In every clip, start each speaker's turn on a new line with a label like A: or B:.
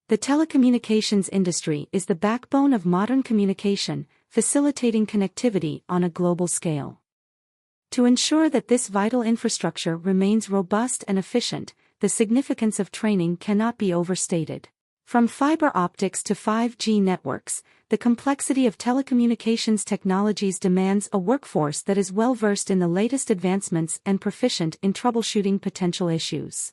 A: The telecommunications industry is the backbone of modern communication, facilitating connectivity on a global scale. To ensure that this vital infrastructure remains robust and efficient, the significance of training cannot be overstated. From fiber optics to 5G networks, the complexity of telecommunications technologies demands a workforce that is well-versed in the latest advancements and proficient in troubleshooting potential issues.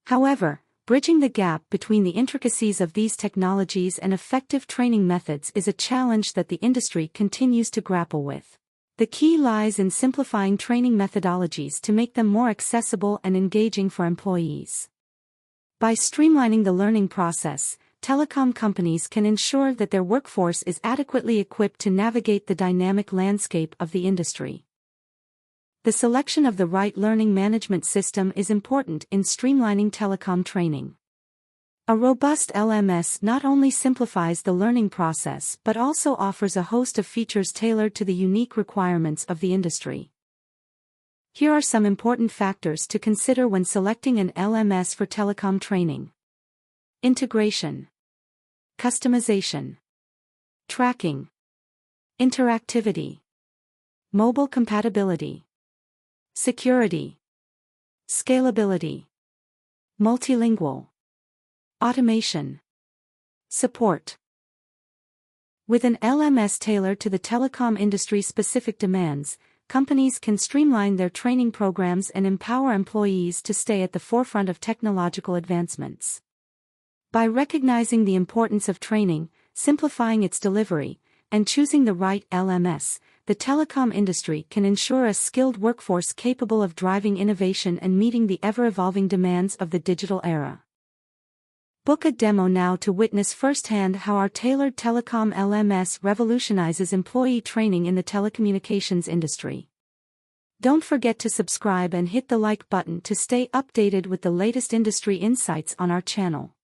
A: However, bridging the gap between the intricacies of these technologies and effective training methods is a challenge that the industry continues to grapple with. The key lies in simplifying training methodologies to make them more accessible and engaging for employees. By streamlining the learning process, telecom companies can ensure that their workforce is adequately equipped to navigate the dynamic landscape of the industry. The selection of the right learning management system is important in streamlining telecom training. A robust LMS not only simplifies the learning process but also offers a host of features tailored to the unique requirements of the industry. Here are some important factors to consider when selecting an LMS for telecom training. Integration, customization, tracking, interactivity, mobile compatibility, security, scalability, multilingual, automation, support. With an LMS tailored to the telecom industry's specific demands, companies can streamline their training programs and empower employees to stay at the forefront of technological advancements. By recognizing the importance of training, simplifying its delivery, and choosing the right LMS, the telecom industry can ensure a skilled workforce capable of driving innovation and meeting the ever-evolving demands of the digital era. Book a demo now to witness firsthand how our tailored telecom LMS revolutionizes employee training in the telecommunications industry. Don't forget to subscribe and hit the like button to stay updated with the latest industry insights on our channel.